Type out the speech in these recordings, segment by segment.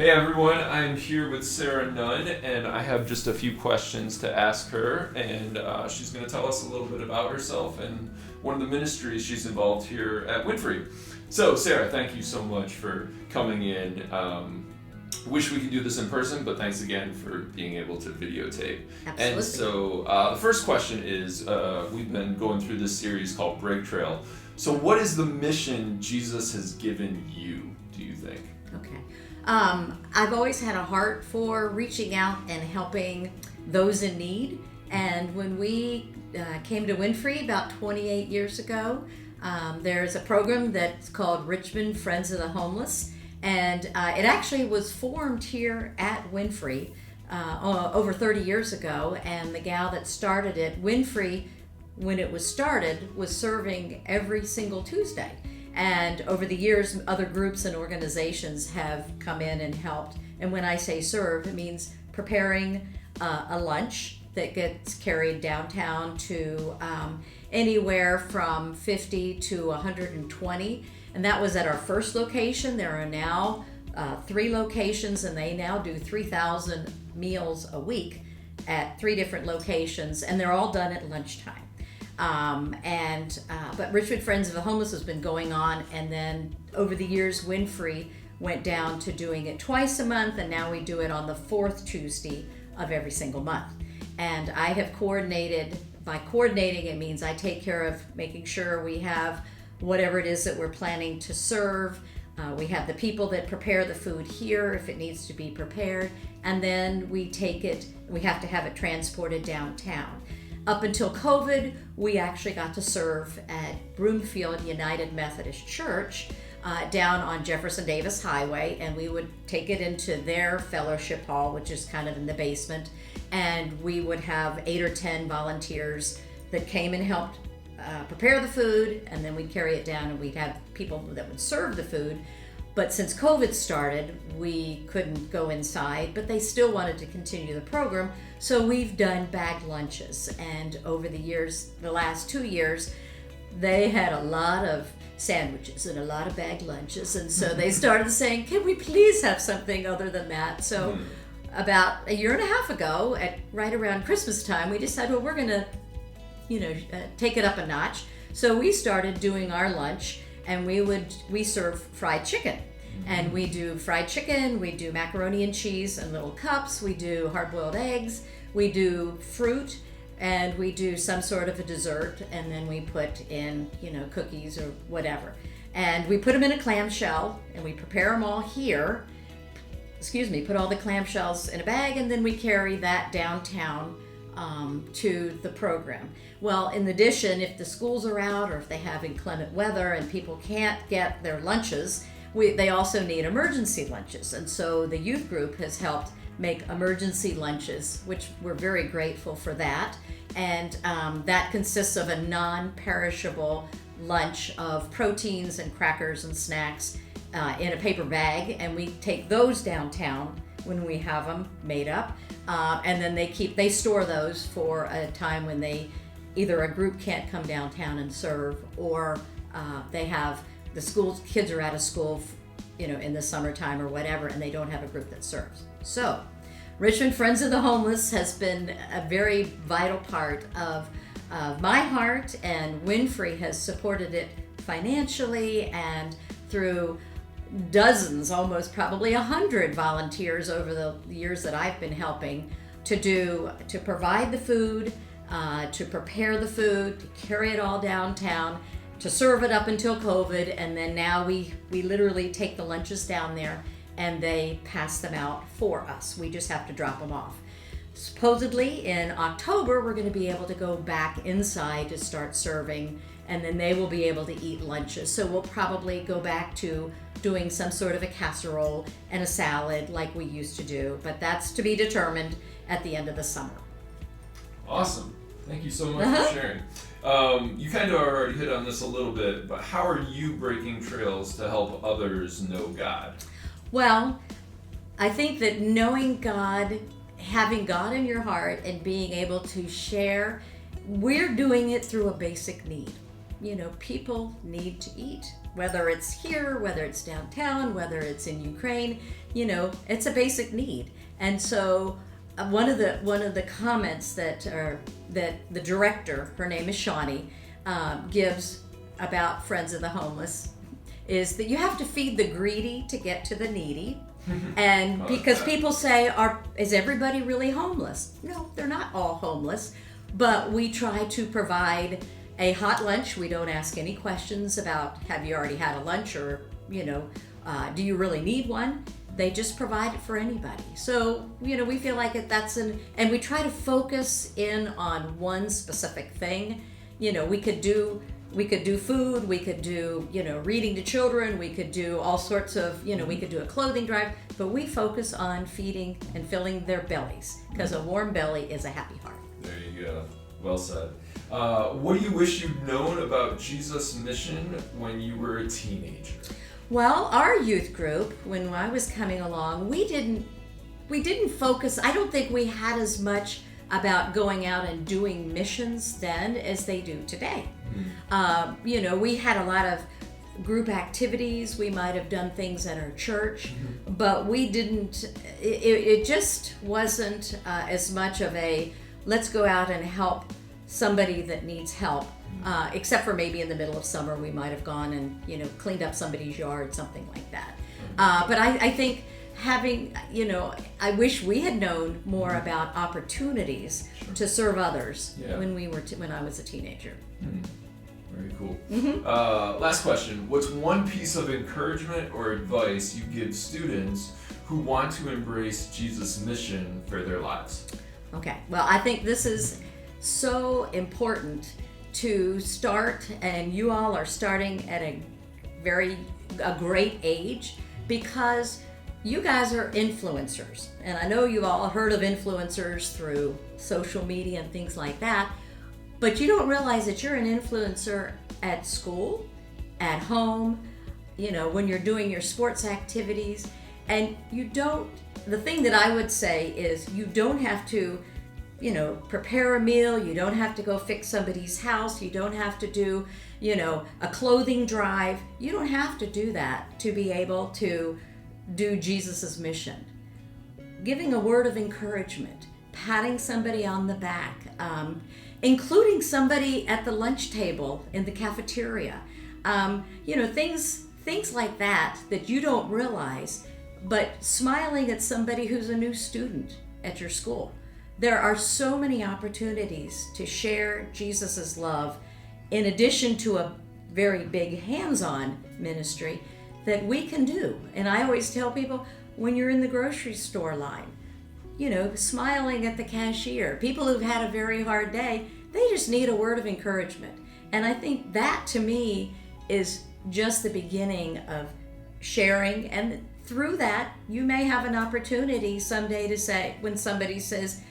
Hey everyone, I'm here with Sara Nunn, and I have just a few questions to ask her, and she's going to tell us a little bit about herself and one of the ministries she's involved here at Winfrey. So, Sara, thank you so much for coming in. Wish we could do this in person, but thanks again for being able to videotape. Absolutely. And so, the first question is, we've been going through this series called Break Trail. So, what is the mission Jesus has given you, do you think? Okay. I've always had a heart for reaching out and helping those in need. And when we came to Winfrey about 28 years ago, there's a program that's called Richmond Friends of the Homeless. And it actually was formed here at Winfrey over 30 years ago. And the gal that started it, Winfrey, when it was started, was serving every single Tuesday. And over the years, other groups and organizations have come in and helped. And when I say serve, it means preparing a lunch that gets carried downtown to anywhere from 50 to 120. And that was at our first location. There are now 3 locations, and they now do 3,000 meals a week at 3 different locations, and they're all done at lunchtime. But Richmond Friends of the Homeless has been going on, and then over the years, Winfrey went down to doing it twice a month, and now we do it on the 4th Tuesday of every single month. And I have coordinated. By coordinating, it means I take care of making sure we have whatever it is that we're planning to serve. We have the people that prepare the food here if it needs to be prepared, and then we have to have it transported downtown. Up until COVID, we actually got to serve at Broomfield United Methodist Church down on Jefferson Davis Highway, and we would take it into their fellowship hall, which is kind of in the basement, and we would have 8 or 10 volunteers that came and helped prepare the food, and then we'd carry it down, and we'd have people that would serve the food. But since COVID started, we couldn't go inside, but they still wanted to continue the program. So we've done bagged lunches. And over the years, the last 2 years, they had a lot of sandwiches and a lot of bagged lunches. And so they started saying, can we please have something other than that? So about a year and a half ago, right around Christmas time, we decided, well, we're going to, take it up a notch. So we started doing our lunch. And we serve fried chicken. And we do fried chicken, we do macaroni and cheese in little cups, we do hard-boiled eggs, we do fruit, and we do some sort of a dessert, and then we put in, cookies or whatever. And we put them in a clamshell, and we prepare them all here. Put all the clamshells in a bag, and then we carry that downtown to the program. Well, in addition, if the schools are out or if they have inclement weather and people can't get their lunches, they also need emergency lunches. And so the youth group has helped make emergency lunches, which we're very grateful for that. And that consists of a non-perishable lunch of proteins and crackers and snacks in a paper bag, and we take those downtown when we have them made up, and then they store those for a time when either a group can't come downtown and serve, or they have the kids are out of school, in the summertime or whatever, and they don't have a group that serves. So Richmond Friends of the Homeless has been a very vital part of my heart, and Winfrey has supported it financially and through dozens, almost probably 100 volunteers over the years that I've been helping to provide the food, to prepare the food, to carry it all downtown, to serve it up until COVID, and then now we literally take the lunches down there and they pass them out for us. We just have to drop them off. Supposedly in October, we're going to be able to go back inside to start serving, and then they will be able to eat lunches. So we'll probably go back to doing some sort of a casserole and a salad like we used to do, but that's to be determined at the end of the summer. Awesome. Thank you so much for sharing. You kind of already hit on this a little bit, but how are you breaking trails to help others know God? Well, I think that knowing God, having God in your heart and being able to share, we're doing it through a basic need. people need to eat, whether it's here, whether it's downtown, whether it's in Ukraine. It's a basic need. And so one of the comments that the director, her name is Shawnee, gives about Friends of the Homeless is that you have to feed the greedy to get to the needy. And because people say, is everybody really homeless? No, they're not all homeless, but we try to provide a hot lunch. We don't ask any questions about, have you already had a lunch, or do you really need one? They just provide it for anybody. So we feel like and we try to focus in on one specific thing. We could do food, we could do, reading to children, we could do all sorts of, we could do a clothing drive, but we focus on feeding and filling their bellies, because a warm belly is a happy heart. There you go. Well said. What do you wish you'd known about Jesus' mission when you were a teenager? Well, our youth group, when I was coming along, we didn't focus. I don't think we had as much about going out and doing missions then as they do today. We had a lot of group activities. We might have done things at our church, but we didn't, it just wasn't as much of a, let's go out and help somebody that needs help, except for maybe in the middle of summer, we might have gone and, cleaned up somebody's yard, something like that. But I think having, I wish we had known more about opportunities to serve others when I was a teenager. Very cool. Last question. What's one piece of encouragement or advice you give students who want to embrace Jesus' mission for their lives? Okay. Well, I think this is so important to start, and you all are starting at a great age, because you guys are influencers. And I know you've all heard of influencers through social media and things like that. But you don't realize that you're an influencer at school, at home, when you're doing your sports activities. And the thing that I would say is, you don't have to, prepare a meal. You don't have to go fix somebody's house. You don't have to do, a clothing drive. You don't have to do that to be able to do Jesus's mission. Giving a word of encouragement, patting somebody on the back, including somebody at the lunch table in the cafeteria, things like that you don't realize, but smiling at somebody who's a new student at your school. There are so many opportunities to share Jesus's love, in addition to a very big hands-on ministry that we can do. And I always tell people, when you're in the grocery store line, smiling at the cashier, people who've had a very hard day, they just need a word of encouragement. And I think that, to me, is just the beginning of sharing. And through that, you may have an opportunity someday to say, when somebody says,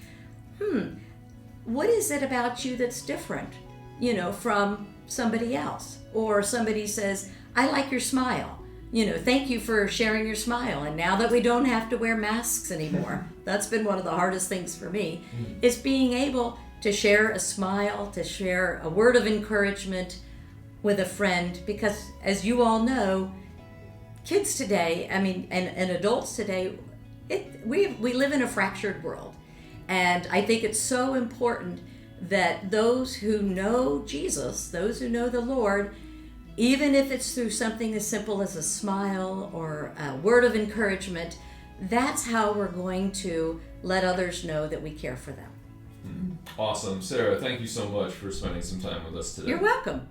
what is it about you that's different, from somebody else? Or somebody says, I like your smile. Thank you for sharing your smile. And now that we don't have to wear masks anymore, that's been one of the hardest things for me, is being able to share a smile, to share a word of encouragement with a friend. Because as you all know, kids today, and adults today, we live in a fractured world. And I think it's so important that those who know Jesus, those who know the Lord, even if it's through something as simple as a smile or a word of encouragement, that's how we're going to let others know that we care for them. Awesome. Sara, thank you so much for spending some time with us today. You're welcome.